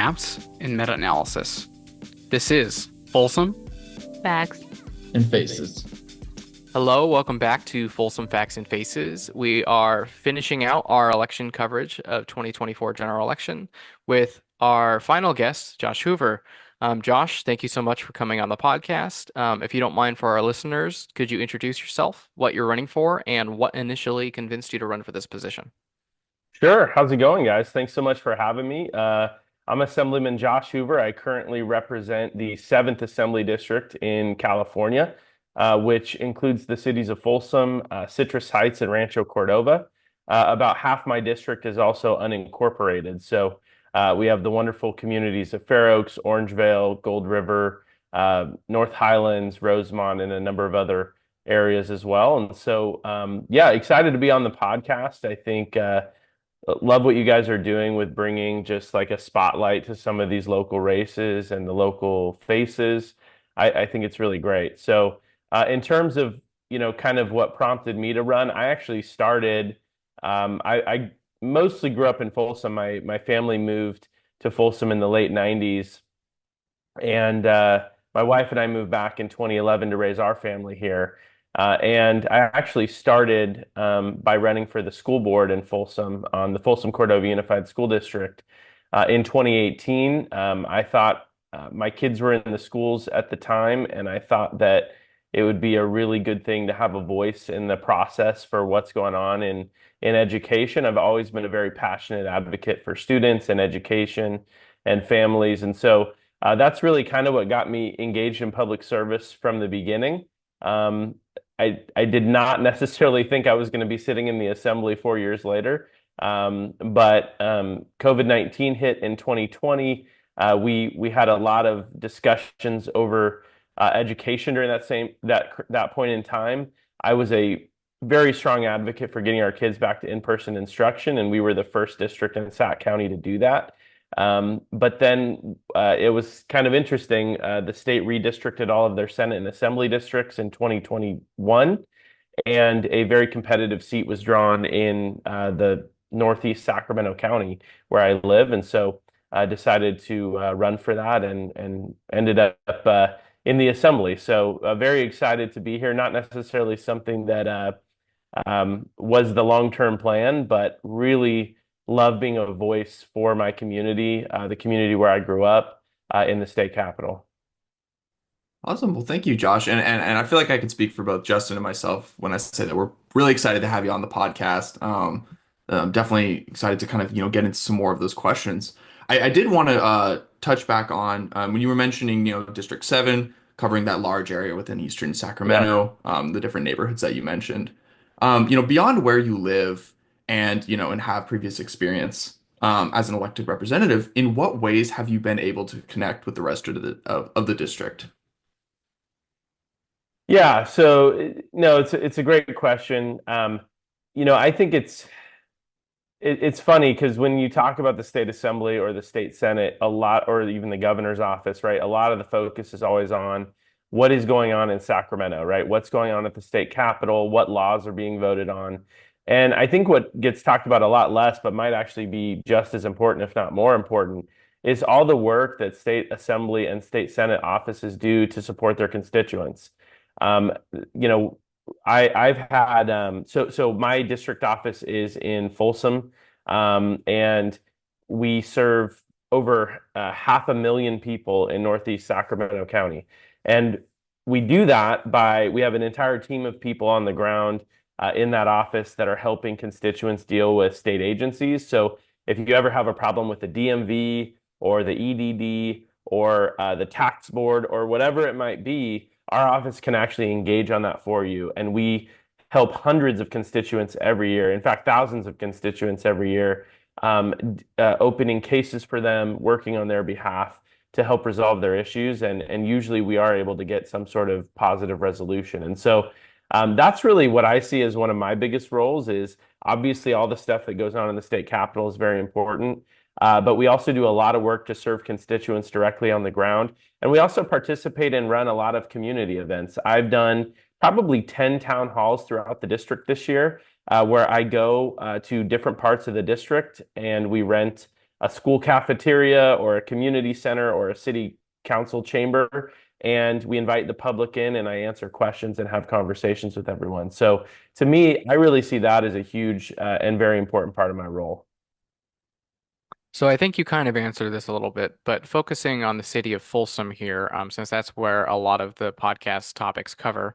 maps, and meta-analysis. This is Folsom. Facts. And faces. Hello, welcome back to Folsom Facts and Faces. We are finishing out our election coverage of 2024 general election with our final guest, Josh Hoover. Josh, thank you so much for coming on the podcast. If you don't mind for our listeners, could you introduce yourself, what you're running for, and what initially convinced you to run for this position? Sure. How's it going, guys? Thanks so much for having me. I'm Assemblyman Josh Hoover. I currently represent the 7th Assembly District in California, which includes the cities of Folsom, Citrus Heights, and Rancho Cordova. About half my district is also unincorporated. So we have the wonderful communities of Fair Oaks, Orangevale, Gold River, North Highlands, Rosemont, and a number of other areas as well. And so, yeah, excited to be on the podcast. I think love what you guys are doing with bringing just like a spotlight to some of these local races and the local faces. I think it's really great. So in terms of, kind of what prompted me to run, I actually started, I mostly grew up in Folsom. My family moved to Folsom in the late 90s. And my wife and I moved back in 2011 to raise our family here. And I actually started by running for the school board in Folsom on the Folsom Cordova Unified School District in 2018. I thought my kids were in the schools at the time, and I thought that it would be a really good thing to have a voice in the process for what's going on in education. I've always been a very passionate advocate for students and education and families. And so that's really kind of what got me engaged in public service from the beginning. I did not necessarily think I was going to be sitting in the assembly 4 years later. But COVID-19 hit in 2020. We had a lot of discussions over education during that point in time. I was a very strong advocate for getting our kids back to in-person instruction, and we were the first district in Sac County to do that. But then it was kind of interesting. The state redistricted all of their Senate and Assembly districts in 2021, and a very competitive seat was drawn in the Northeast Sacramento County where I live. And so I decided to run for that and ended up in the Assembly. So very excited to be here. Not necessarily something that was the long-term plan, but really love being a voice for my community, the community where I grew up in the state capitol. Awesome. Well, thank you, Josh. And I feel like I can speak for both Justin and myself when I say that we're really excited to have you on the podcast. I'm definitely excited to kind of, get into some more of those questions. I did want to touch back on when you were mentioning, District 7, covering that large area within Eastern Sacramento, the different neighborhoods that you mentioned. Beyond where you live, and have previous experience as an elected representative, in what ways have you been able to connect with the rest of the district? Yeah, so no, it's a great question. I think it's funny because when you talk about the state assembly or the state senate, a lot, or even the governor's office, right? A lot of the focus is always on what is going on in Sacramento, right? What's going on at the state capitol, what laws are being voted on. And I think what gets talked about a lot less, but might actually be just as important, if not more important, is all the work that state assembly and state senate offices do to support their constituents. Um, you know, I've had so my district office is in Folsom, and we serve over 500,000 people in Northeast Sacramento County, and we do that we have an entire team of people on the ground in that office that are helping constituents deal with state agencies. So if you ever have a problem with the DMV or the EDD or the tax board or whatever it might be, our office can actually engage on that for you. And we help hundreds of constituents every year, in fact, thousands of constituents every year, opening cases for them, working on their behalf to help resolve their issues. And usually we are able to get some sort of positive resolution. And so that's really what I see as one of my biggest roles. Is obviously all the stuff that goes on in the state capitol is very important. But we also do a lot of work to serve constituents directly on the ground. And we also participate and run a lot of community events. I've done probably 10 town halls throughout the district this year, where I go to different parts of the district and we rent a school cafeteria or a community center or a city council chamber. And we invite the public in, and I answer questions and have conversations with everyone. So to me, I really see that as a huge and very important part of my role. So I think you kind of answered this a little bit, but focusing on the city of Folsom here, since that's where a lot of the podcast topics cover,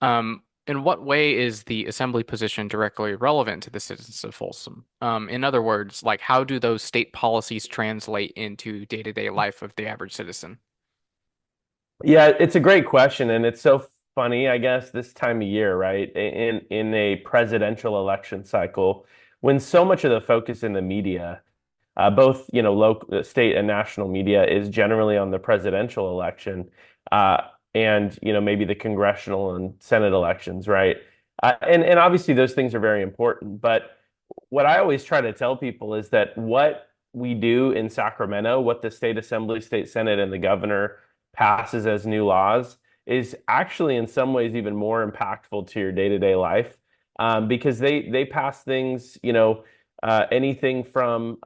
in what way is the assembly position directly relevant to the citizens of Folsom? In other words, like how do those state policies translate into day-to-day life of the average citizen? Yeah, it's a great question, and it's so funny, I guess, this time of year, right? In a presidential election cycle, when so much of the focus in the media, both local, state, and national media, is generally on the presidential election, uh, and maybe the congressional and Senate elections, right? And obviously those things are very important, but what I always try to tell people is that what we do in Sacramento, what the state assembly, state senate, and the governor passes as new laws is actually in some ways even more impactful to your day-to-day life, because they pass things, anything from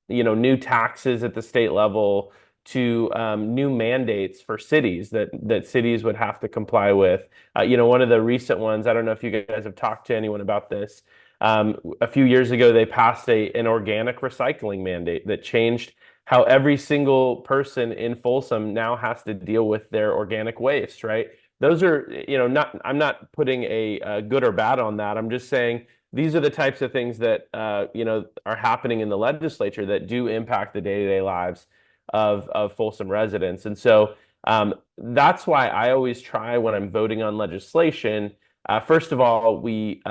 new taxes at the state level to new mandates for cities that cities would have to comply with. One of the recent ones, I don't know if you guys have talked to anyone about this. A few years ago, they passed an organic recycling mandate that changed how every single person in Folsom now has to deal with their organic waste, right? Those are, not, I'm not putting a good or bad on that. I'm just saying these are the types of things that, are happening in the legislature that do impact the day-to-day lives of Folsom residents. And so that's why I always try when I'm voting on legislation. First of all, we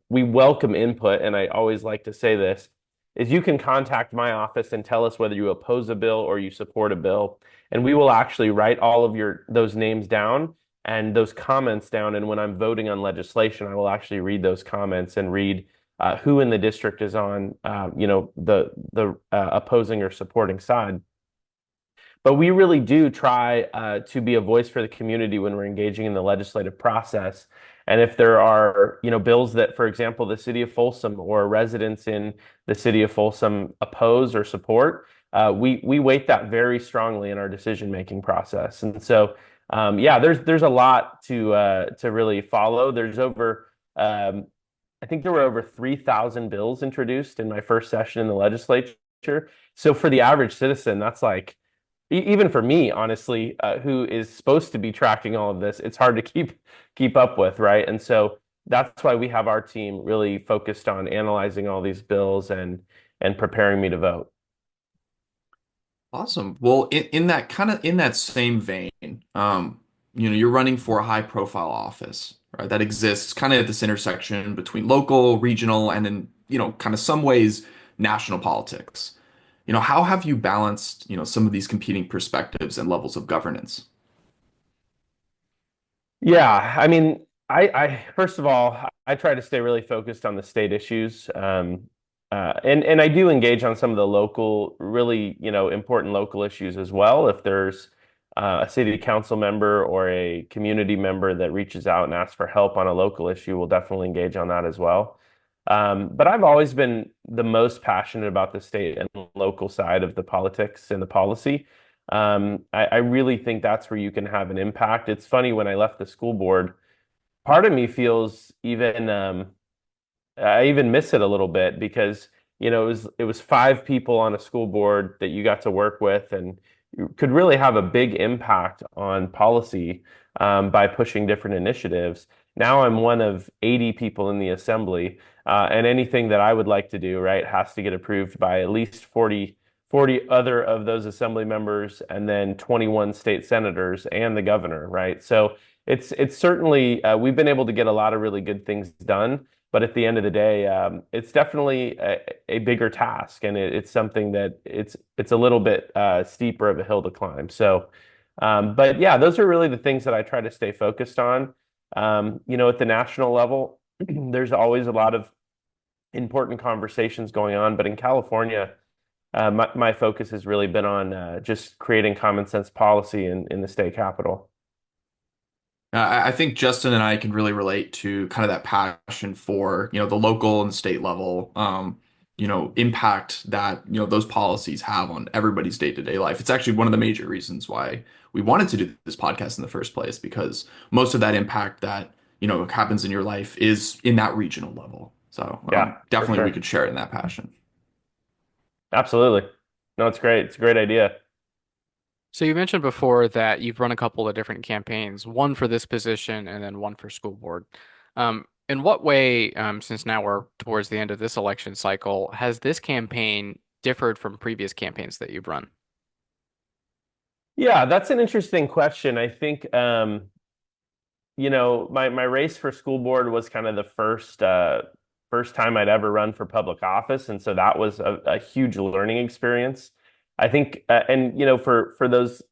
welcome input, and I always like to say this, is you can contact my office and tell us whether you oppose a bill or you support a bill, and we will actually write all of those names down and those comments down. And when I'm voting on legislation, I will actually read those comments and read who in the district is on the opposing or supporting side. But we really do try to be a voice for the community when we're engaging in the legislative process. And if there are, bills that, for example, the city of Folsom or residents in the city of Folsom oppose or support, we weight that very strongly in our decision-making process. And so, yeah, there's a lot to really follow. I think there were over 3,000 bills introduced in my first session in the legislature. So for the average citizen, that's like even for me, honestly, who is supposed to be tracking all of this, it's hard to keep up with, right? And so that's why we have our team really focused on analyzing all these bills and preparing me to vote. Awesome. Well, in that same vein, you're running for a high profile office, right? That exists kind of at this intersection between local, regional, and in, kind of some ways, national politics. How have you balanced, some of these competing perspectives and levels of governance? Yeah, I mean, I first of all, I try to stay really focused on the state issues, and I do engage on some of the local, really, important local issues as well. If there's a city council member or a community member that reaches out and asks for help on a local issue, we'll definitely engage on that as well. But I've always been the most passionate about the state and local side of the politics and the policy. I really think that's where you can have an impact. It's funny, when I left the school board, part of me feels even I even miss it a little bit because it was five people on a school board that you got to work with, and you could really have a big impact on policy by pushing different initiatives. Now I'm one of 80 people in the assembly, and anything that I would like to do, right, has to get approved by at least 40 other of those assembly members, and then 21 state senators and the governor, right? So it's certainly we've been able to get a lot of really good things done, but at the end of the day, it's definitely a bigger task, and it's something that it's a little bit steeper of a hill to climb. So, but yeah, those are really the things that I try to stay focused on. At the national level, there's always a lot of important conversations going on, but in California, my focus has really been on just creating common sense policy in the state capitol. I think Justin and I can really relate to kind of that passion for, the local and state level. impact that, those policies have on everybody's day-to-day life. It's actually one of the major reasons why we wanted to do this podcast in the first place, because most of that impact that, happens in your life is in that regional level. So Yeah, for definitely we sure. could share in that passion. Absolutely. No, it's great. It's a great idea. So you mentioned before that you've run a couple of different campaigns, one for this position and then one for school board. In what way, since now we're towards the end of this election cycle, has this campaign differed from previous campaigns that you've run? Yeah, that's an interesting question. I think my race for school board was kind of the first time I'd ever run for public office, and so that was a huge learning experience. I think, and for those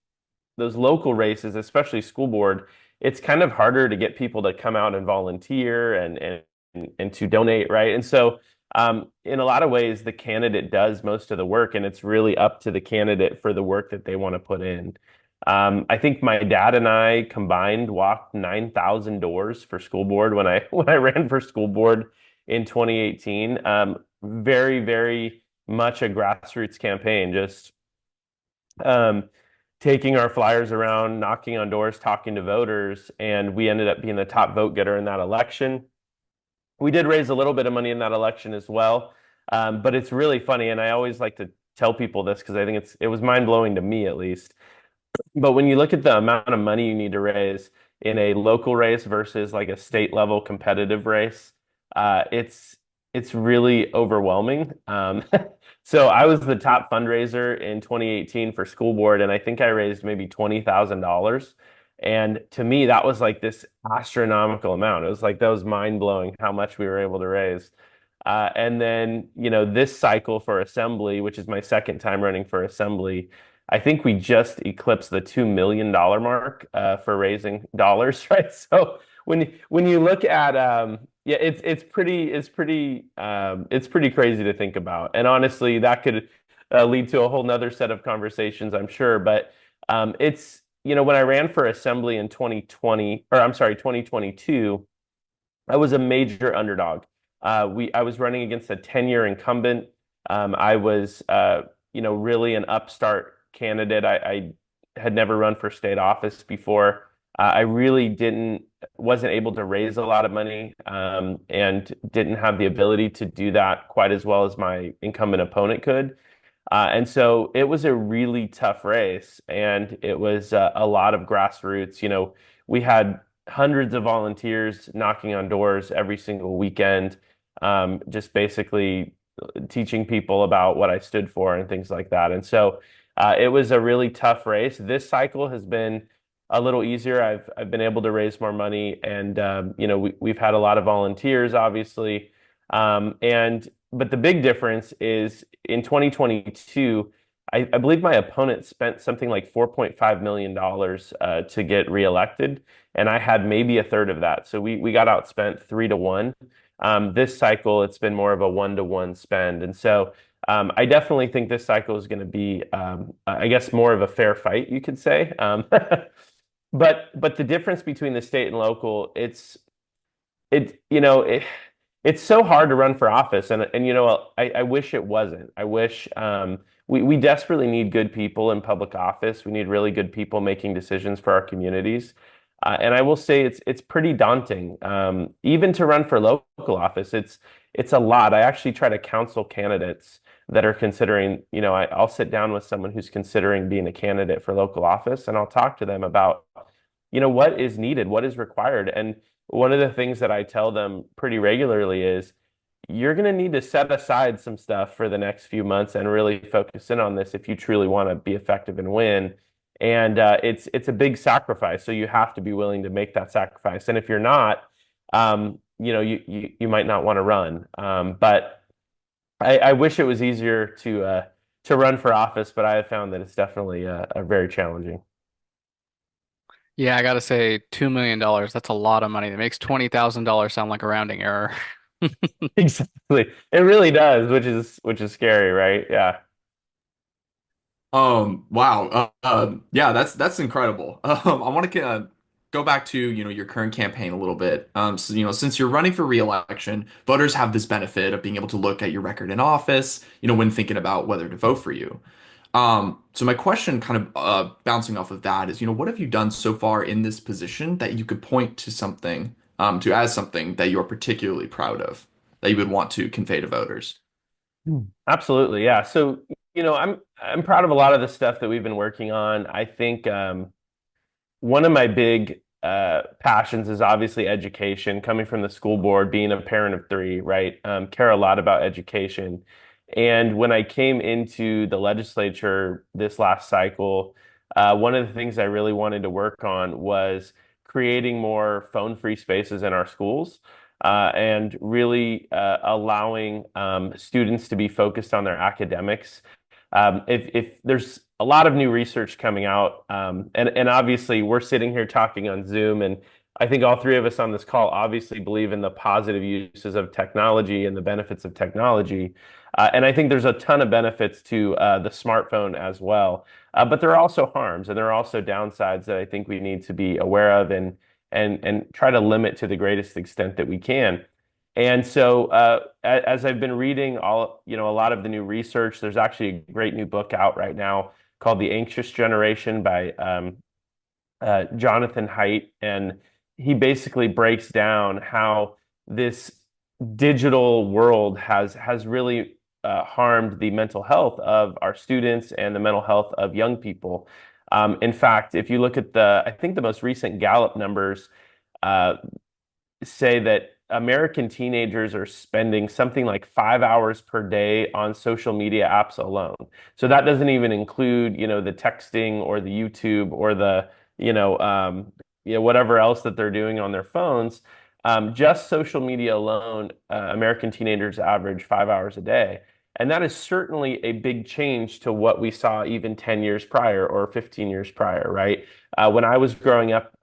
local races, especially school board, it's kind of harder to get people to come out and volunteer and to donate, right? And so, in a lot of ways, the candidate does most of the work, and it's really up to the candidate for the work that they want to put in. I think my dad and I combined walked 9,000 doors for school board when I when I ran for school board in 2018. Very, very much a grassroots campaign, just um, taking our flyers around, knocking on doors, talking to voters, and we ended up being the top vote getter in that election. We did raise a little bit of money in that election as well, but it's really funny, and I always like to tell people this because I think it was mind blowing to me at least. But when you look at the amount of money you need to raise in a local race versus like a state level competitive race, it's really overwhelming. So I was the top fundraiser in 2018 for school board, and I think I raised maybe $20,000. And to me, that was like this astronomical amount. It was like that was mind blowing how much we were able to raise. And then, this cycle for assembly, which is my second time running for assembly, I think we just eclipsed the $2 million mark for raising dollars, right? So when you look at yeah, it's pretty crazy to think about, and honestly, that could lead to a whole nother set of conversations, I'm sure. But it's when I ran for assembly in 2020, or I'm sorry, 2022, I was a major underdog. I was running against a 10-year incumbent. I was really an upstart candidate. I had never run for state office before. I really wasn't able to raise a lot of money, and didn't have the ability to do that quite as well as my incumbent opponent could. And so it was a really tough race, and it was a lot of grassroots. We had hundreds of volunteers knocking on doors every single weekend, just basically teaching people about what I stood for and things like that. And so it was a really tough race. This cycle has been a little easier. I've been able to raise more money, and we've had a lot of volunteers, obviously. But the big difference is in 2022, I believe my opponent spent something like $4.5 million to get reelected, and I had maybe a third of that. So we got outspent 3-1. This cycle, it's been more of a 1-to-1 spend. And so I definitely think this cycle is going to be, I guess, more of a fair fight, you could say. But the difference between the state and local, it you know it, it's so hard to run for office, and I wish it wasn't. I wish we desperately need good people in public office. We need really good people making decisions for our communities. And I will say it's pretty daunting. Even to run for local office, it's a lot. I actually try to counsel candidates that are considering, I'll sit down with someone who's considering being a candidate for local office, and I'll talk to them about, what is needed, what is required. And one of the things that I tell them pretty regularly is you're going to need to set aside some stuff for the next few months and really focus in on this if you truly want to be effective and win. And it's a big sacrifice, so you have to be willing to make that sacrifice. And if you're not, you might not want to run. But I wish it was easier to run for office, but I have found that it's definitely very challenging. Yeah, I gotta say, $2 million, that's a lot of money. That makes $20,000 sound like a rounding error. Exactly. It really does, which is scary, right? Yeah. Wow. Yeah, that's incredible. I want to go back to, your current campaign a little bit. So, since you're running for re-election, voters have this benefit of being able to look at your record in office, when thinking about whether to vote for you. So my question kind of bouncing off of that is, what have you done so far in this position that you could point to something, to as something that you're particularly proud of, that you would want to convey to voters? Absolutely, yeah. So, I'm proud of a lot of the stuff that we've been working on. I think one of my big passions is obviously education, coming from the school board, being a parent of three, right? Care a lot about education. And when I came into the legislature this last cycle, one of the things I really wanted to work on was creating more phone-free spaces in our schools, and really allowing students to be focused on their academics. If there's a lot of new research coming out, and obviously we're sitting here talking on Zoom, and I think all three of us on this call obviously believe in the positive uses of technology and the benefits of technology. And I think there's a ton of benefits to the smartphone as well. But there are also harms and there are also downsides that I think we need to be aware of and try to limit to the greatest extent that we can. And so, as I've been reading a lot of the new research, there's actually a great new book out right now called The Anxious Generation by Jonathan Haidt, and he basically breaks down how this digital world has really harmed the mental health of our students and the mental health of young people. In fact, if you look at I think the most recent Gallup numbers uh, say that American teenagers are spending something like 5 hours per day on social media apps alone. So that doesn't even include, the texting or the YouTube or whatever else that they're doing on their phones. Just social media alone, American teenagers average 5 hours a day. And that is certainly a big change to what we saw even 10 years prior or 15 years prior, right? When I was growing up,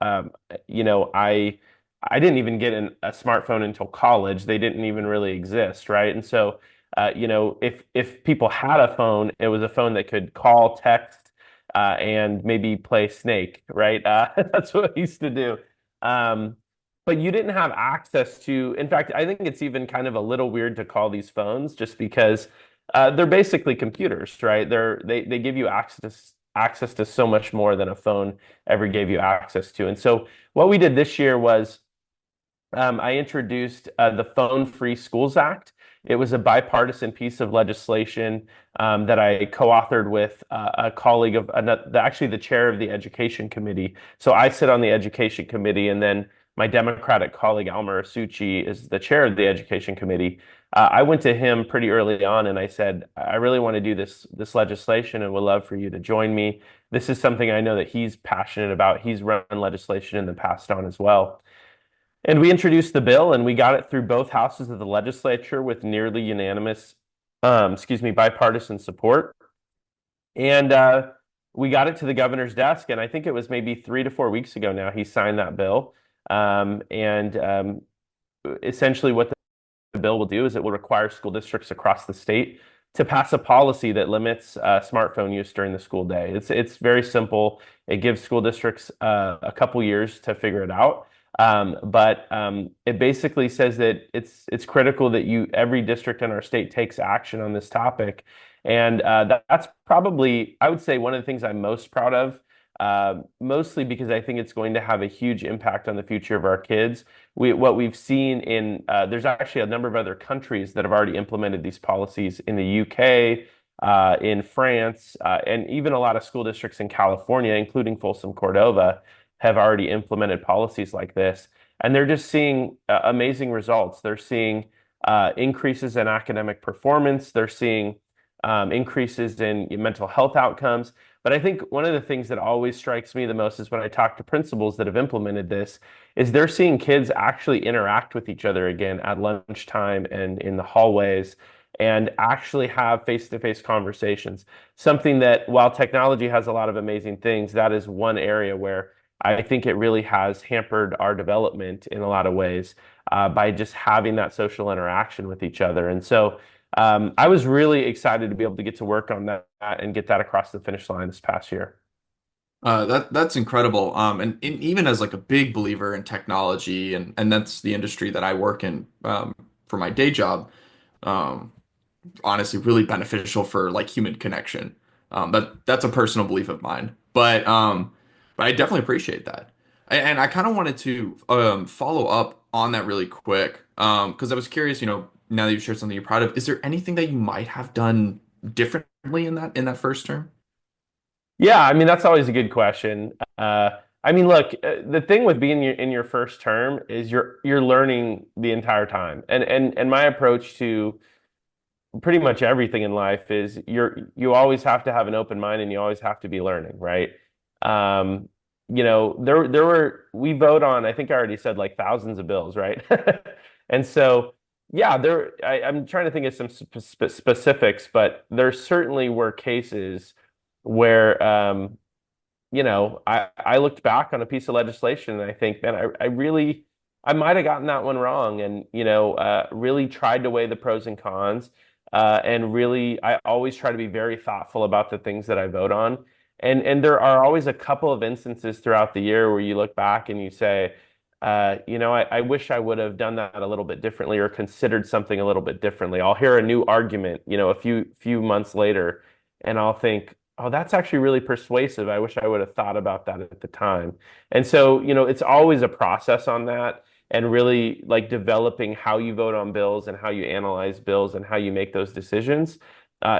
I didn't even get a smartphone until college. They didn't even really exist, right? And so, if people had a phone, it was a phone that could call, text, and maybe play Snake, right? That's what I used to do. But you didn't have access to. In fact, I think it's even kind of a little weird to call these phones just because they're basically computers, right? They give you access to so much more than a phone ever gave you access to. And so, what we did this year was I introduced the Phone Free Schools Act. It was a bipartisan piece of legislation that I co-authored with a colleague of actually the chair of the Education Committee. So I sit on the Education Committee, and then my Democratic colleague Alma Asucci is the chair of the Education Committee. I went to him pretty early on, and I said, "I really want to do this legislation, and would love for you to join me. This is something I know that he's passionate about. He's run legislation in the past on as well." And we introduced the bill and we got it through both houses of the legislature with nearly unanimous, bipartisan support. And we got it to the governor's desk, and I think it was maybe 3 to 4 weeks ago now he signed that bill. And essentially, what the bill will do is it will require school districts across the state to pass a policy that limits smartphone use during the school day. It's very simple. It gives school districts a couple years to figure it out. But it basically says that it's critical that every district in our state takes action on this topic, and that's probably, I would say, one of the things I'm most proud of. Mostly because I think it's going to have a huge impact on the future of our kids. What we've seen there's actually a number of other countries that have already implemented these policies in the UK, in France, and even a lot of school districts in California, including Folsom Cordova, have already implemented policies like this. And they're just seeing amazing results. They're seeing increases in academic performance. They're seeing increases in mental health outcomes. But I think one of the things that always strikes me the most is when I talk to principals that have implemented this, is they're seeing kids actually interact with each other again at lunchtime and in the hallways and actually have face-to-face conversations. Something that, while technology has a lot of amazing things, that is one area where I think it really has hampered our development in a lot of ways by just having that social interaction with each other. And so I was really excited to be able to get to work on that and get that across the finish line this past year. That's incredible. And even as like a big believer in technology, and that's the industry that I work in for my day job. Um, Honestly really beneficial for like human connection. That's a personal belief of mine. But I definitely appreciate that. And I kind of wanted to follow up on that really quick. Because I was curious, now that you've shared something you're proud of, is there anything that you might have done differently in that first term? Yeah, I mean that's always a good question. I mean, look, the thing with being in your first term is you're learning the entire time, and my approach to pretty much everything in life is you always have to have an open mind and you always have to be learning, right? Um, there were we vote on, I think I already said like thousands of bills, right? And so yeah, I'm trying to think of some specifics, but there certainly were cases where I looked back on a piece of legislation and I think, man, I might have gotten that one wrong, and really tried to weigh the pros and cons, and really, I always try to be very thoughtful about the things that I vote on, and there are always a couple of instances throughout the year where you look back and you say, I wish I would have done that a little bit differently or considered something a little bit differently. I'll hear a new argument, a few months later, and I'll think, oh, that's actually really persuasive. I wish I would have thought about that at the time. And so, it's always a process on that, and really like developing how you vote on bills and how you analyze bills and how you make those decisions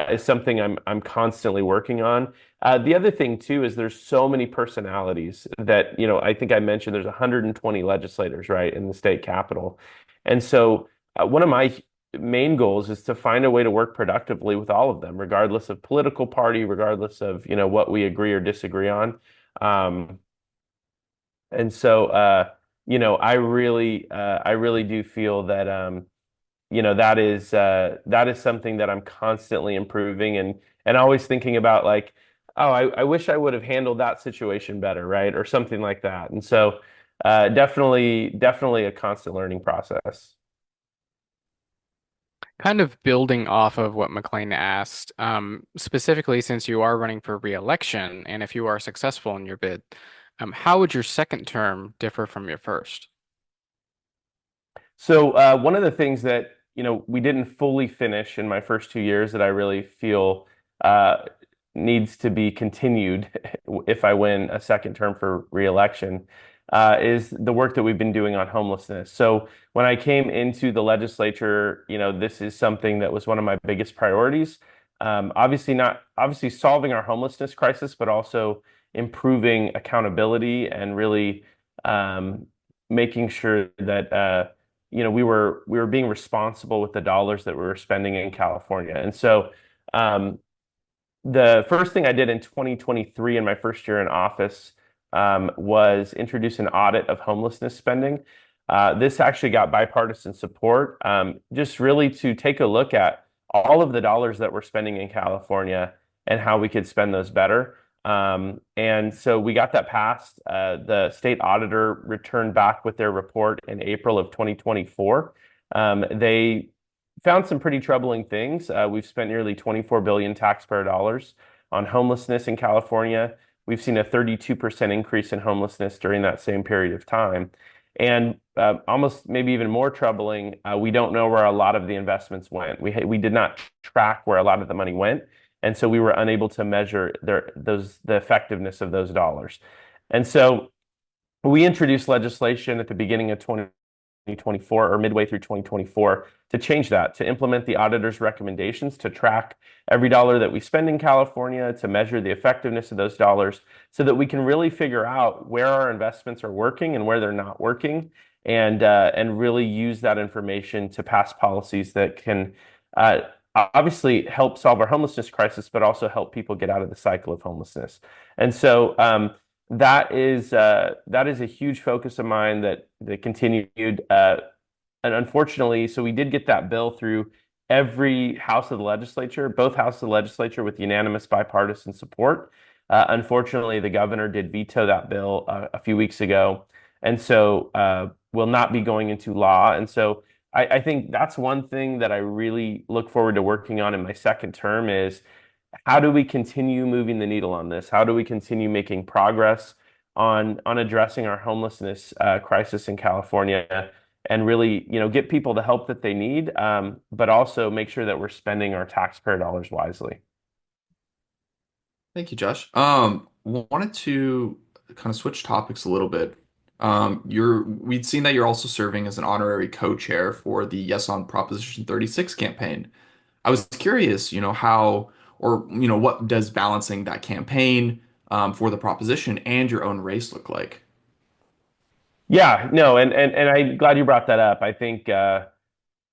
is something I'm constantly working on. The other thing too is there's so many personalities that, I think I mentioned there's 120 legislators, right, in the state capitol. And so one of my main goals is to find a way to work productively with all of them, regardless of political party, regardless of, what we agree or disagree on. Um, and so, I really do feel that, that is something that I'm constantly improving and always thinking about like, oh, I wish I would have handled that situation better, right? Or something like that. And so, definitely a constant learning process. Kind of building off of what McLean asked, specifically since you are running for re-election, and if you are successful in your bid, how would your second term differ from your first? So one of the things that we didn't fully finish in my first 2 years that I really feel uh, needs to be continued if I win a second term for reelection is the work that we've been doing on homelessness. So when I came into the legislature, this is something that was one of my biggest priorities. Obviously solving our homelessness crisis, but also improving accountability and really um, making sure that we were being responsible with the dollars that we were spending in California. And so um, the first thing I did in 2023 in my first year in office was introduce an audit of homelessness spending. This actually got bipartisan support, just really to take a look at all of the dollars that we're spending in California and how we could spend those better. And so we got that passed. The state auditor returned back with their report in April of 2024. They found some pretty troubling things. We've spent nearly 24 billion taxpayer dollars on homelessness in California. We've seen a 32% increase in homelessness during that same period of time. And almost maybe even more troubling, we don't know where a lot of the investments went. We did not track where a lot of the money went. And so we were unable to measure the effectiveness of those dollars. And so we introduced legislation at the beginning of 2024 or midway through 2024 to change that, to implement the auditor's recommendations, to track every dollar that we spend in California, to measure the effectiveness of those dollars so that we can really figure out where our investments are working and where they're not working, and really use that information to pass policies that can uh, obviously help solve our homelessness crisis, but also help people get out of the cycle of homelessness. And so that is a huge focus of mine that continued. And unfortunately, so we did get that bill through every house of the legislature, both houses of the legislature with unanimous bipartisan support. Unfortunately, the governor did veto that bill a few weeks ago, and so will not be going into law. And so I think that's one thing that I really look forward to working on in my second term is how do we continue moving the needle on this? How do we continue making progress on addressing our homelessness crisis in California, and really, get people the help that they need, but also make sure that we're spending our taxpayer dollars wisely. Thank you, Josh. Wanted to kind of switch topics a little bit. We'd seen that you're also serving as an honorary co-chair for the Yes on Proposition 36 campaign. I was curious, how or what does balancing that campaign for the proposition and your own race look like? Yeah, no, and I'm glad you brought that up. I think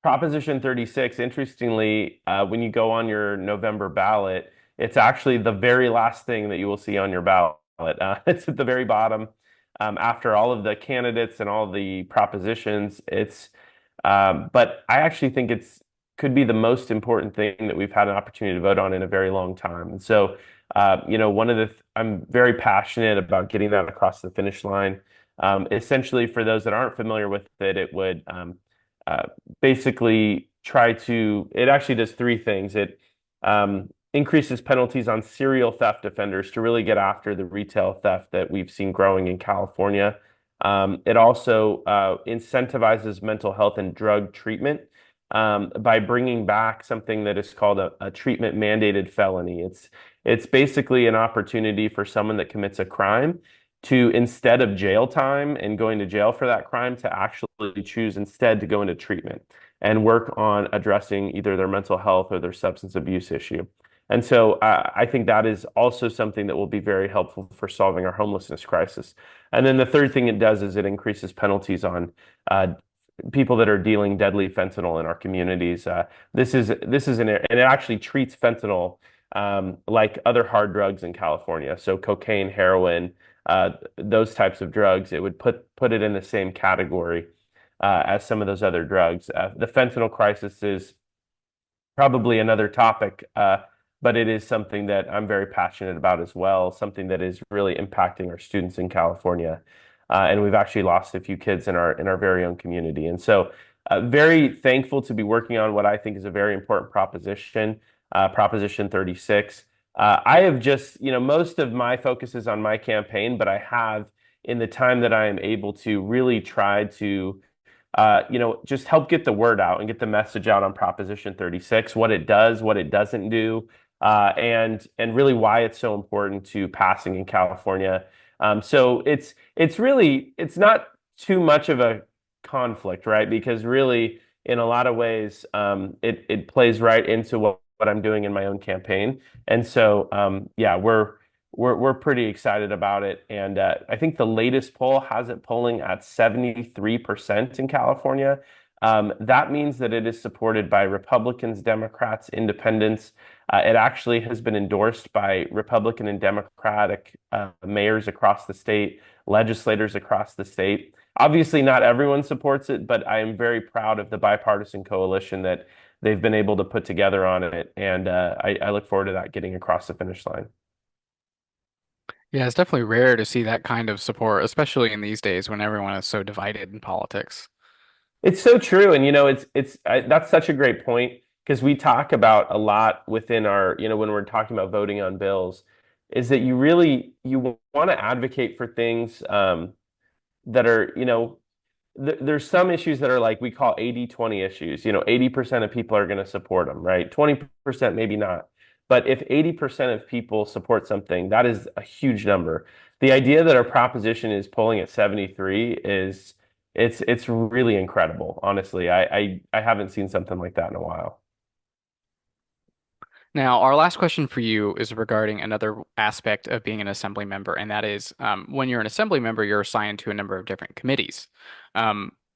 Proposition 36, interestingly, when you go on your November ballot, it's actually the very last thing that you will see on your ballot. It's at the very bottom. After all of the candidates and all the propositions, but I actually think it's could be the most important thing that we've had an opportunity to vote on in a very long time. And so, I'm very passionate about getting that across the finish line. Essentially, for those that aren't familiar with it, it would uh, basically it actually does three things. It increases penalties on serial theft offenders to really get after the retail theft that we've seen growing in California. It also incentivizes mental health and drug treatment by bringing back something that is called a treatment mandated felony. It's basically an opportunity for someone that commits a crime to, instead of jail time and going to jail for that crime, to actually choose instead to go into treatment and work on addressing either their mental health or their substance abuse issue. And so I think that is also something that will be very helpful for solving our homelessness crisis. And then the third thing it does is it increases penalties on people that are dealing deadly fentanyl in our communities. And it actually treats fentanyl like other hard drugs in California. So cocaine, heroin, those types of drugs, it would put it in the same category as some of those other drugs. The fentanyl crisis is probably another topic, but it is something that I'm very passionate about as well, something that is really impacting our students in California. And we've actually lost a few kids in our very own community. And so, very thankful to be working on what I think is a very important proposition, Proposition 36. I have just, most of my focus is on my campaign, but I have, in the time that I am able to, really tried to just help get the word out and get the message out on Proposition 36, what it does, what it doesn't do, and really why it's so important to passing in California. So it's not too much of a conflict, right? Because really, in a lot of ways, it plays right into what I'm doing in my own campaign. And so, yeah, we're pretty excited about it. And I think the latest poll has it polling at 73% in California. That means that it is supported by Republicans, Democrats, Independents. It actually has been endorsed by Republican and Democratic mayors across the state, legislators across the state. Obviously, not everyone supports it, but I am very proud of the bipartisan coalition that they've been able to put together on it. And I look forward to that getting across the finish line. Yeah, it's definitely rare to see that kind of support, especially in these days when everyone is so divided in politics. It's so true, and that's such a great point because we talk about a lot within our, when we're talking about voting on bills, is that you want to advocate for things that are, there's some issues that are like we call 80-20 issues. 80% of people are going to support them, right? 20% maybe not. But if 80% of people support something, that is a huge number. The idea that our proposition is polling at 73 is it's really incredible, honestly. I haven't seen something like that in a while. Now, our last question for you is regarding another aspect of being an assembly member, and that is when you're an assembly member, you're assigned to a number of different committees.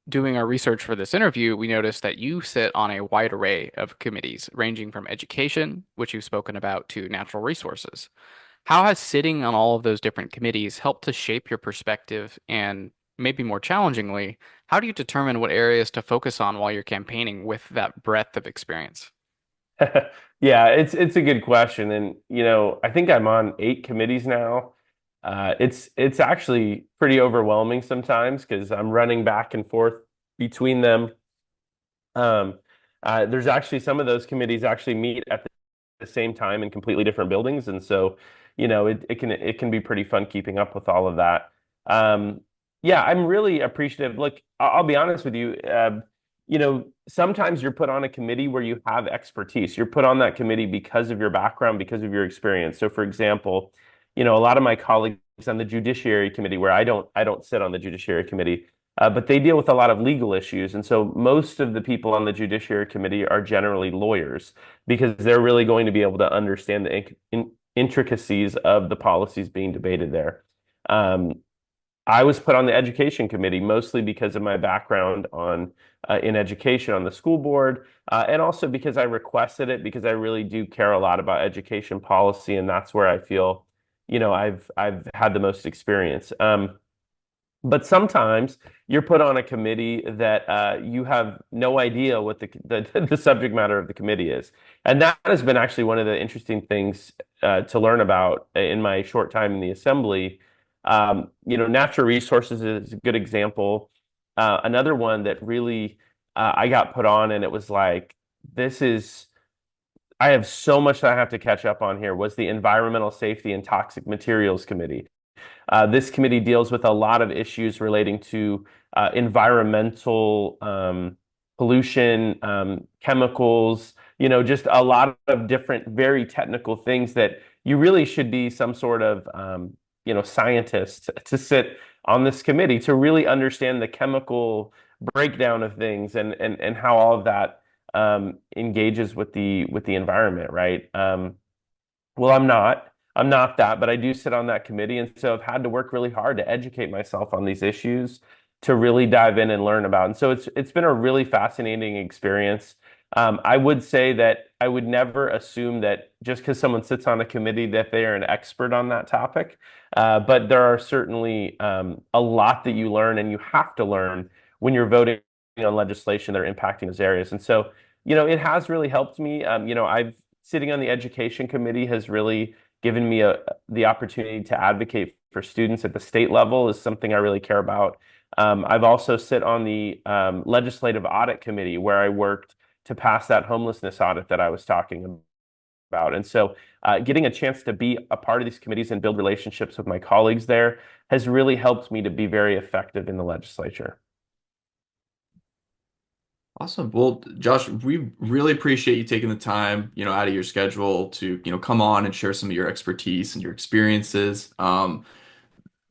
Doing our research for this interview, we noticed that you sit on a wide array of committees, ranging from education, which you've spoken about, to natural resources. How has sitting on all of those different committees helped to shape your perspective? And maybe more challengingly, how do you determine what areas to focus on while you're campaigning with that breadth of experience? Yeah, it's a good question, and I think I'm on 8 committees now. It's actually pretty overwhelming sometimes because I'm running back and forth between them. There's actually some of those committees actually meet at the same time in completely different buildings. And so, it can be pretty fun keeping up with all of that. Um, yeah, I'm really appreciative. Look, I'll be honest with you. Sometimes you're put on a committee where you have expertise. You're put on that committee because of your background, because of your experience. So, for example, a lot of my colleagues on the Judiciary Committee, where I don't sit on the Judiciary Committee, but they deal with a lot of legal issues. And so most of the people on the Judiciary Committee are generally lawyers because they're really going to be able to understand the intricacies of the policies being debated there. Um, I was put on the Education Committee mostly because of my background in education on the school board, and also because I requested it because I really do care a lot about education policy, and that's where I feel, I've had the most experience. But sometimes you're put on a committee that you have no idea what the subject matter of the committee is. And that has been actually one of the interesting things to learn about in my short time in the assembly. Natural resources is a good example. Another one that really I got put on, and it was like, this is, I have so much that I have to catch up on here, was the Environmental Safety and Toxic Materials Committee. This committee deals with a lot of issues relating to environmental pollution, chemicals, just a lot of different, very technical things that you really should be some sort of, scientist to sit on this committee to really understand the chemical breakdown of things and how all of that engages with the environment, right? Well, I'm not that, but I do sit on that committee, and so I've had to work really hard to educate myself on these issues, to really dive in and learn about. And so it's been a really fascinating experience. I would say that I would never assume that just because someone sits on a committee that they are an expert on that topic. But there are certainly a lot that you learn and you have to learn when you're voting on legislation that are impacting those areas. And so, it has really helped me. I've sitting on the education committee has really given me the opportunity to advocate for students at the state level is something I really care about. I've also sit on the legislative audit committee where I worked to pass that homelessness audit that I was talking about. And so getting a chance to be a part of these committees and build relationships with my colleagues there has really helped me to be very effective in the legislature. Awesome. Well, Josh, we really appreciate you taking the time, out of your schedule to, come on and share some of your expertise and your experiences. I'm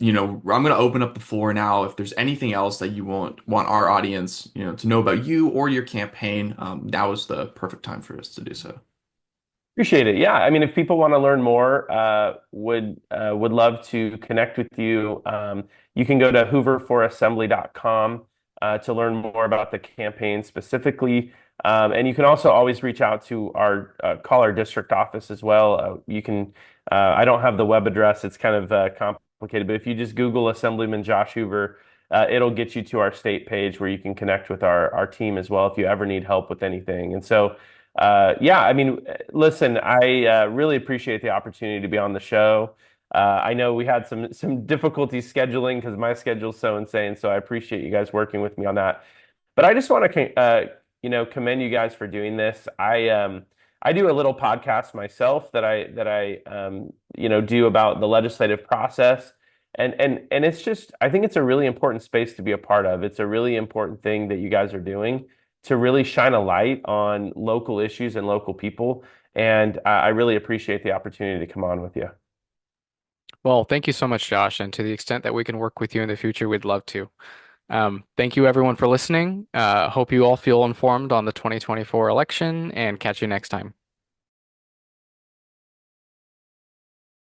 going to open up the floor now. If there's anything else that you want our audience, to know about you or your campaign, now is the perfect time for us to do so. Appreciate it. Yeah, I mean, if people want to learn more, would love to connect with you. You can go to hooverforassembly.com to learn more about the campaign specifically. And you can also always reach out to call our district office as well. I don't have the web address. It's kind of complicated, but if you just Google Assemblyman Josh Hoover, it'll get you to our state page where you can connect with our team as well if you ever need help with anything. And so, yeah, I mean, listen, I really appreciate the opportunity to be on the show. I know we had some difficulty scheduling because my schedule's so insane, so I appreciate you guys working with me on that. But I just want to, commend you guys for doing this. I do a little podcast myself that I do about the legislative process, and it's just I think it's a really important space to be a part of. It's a really important thing that you guys are doing to really shine a light on local issues and local people. And I really appreciate the opportunity to come on with you. Well, thank you so much, Josh. And to the extent that we can work with you in the future, we'd love to. Thank you, everyone, for listening. Hope you all feel informed on the 2024 election and catch you next time.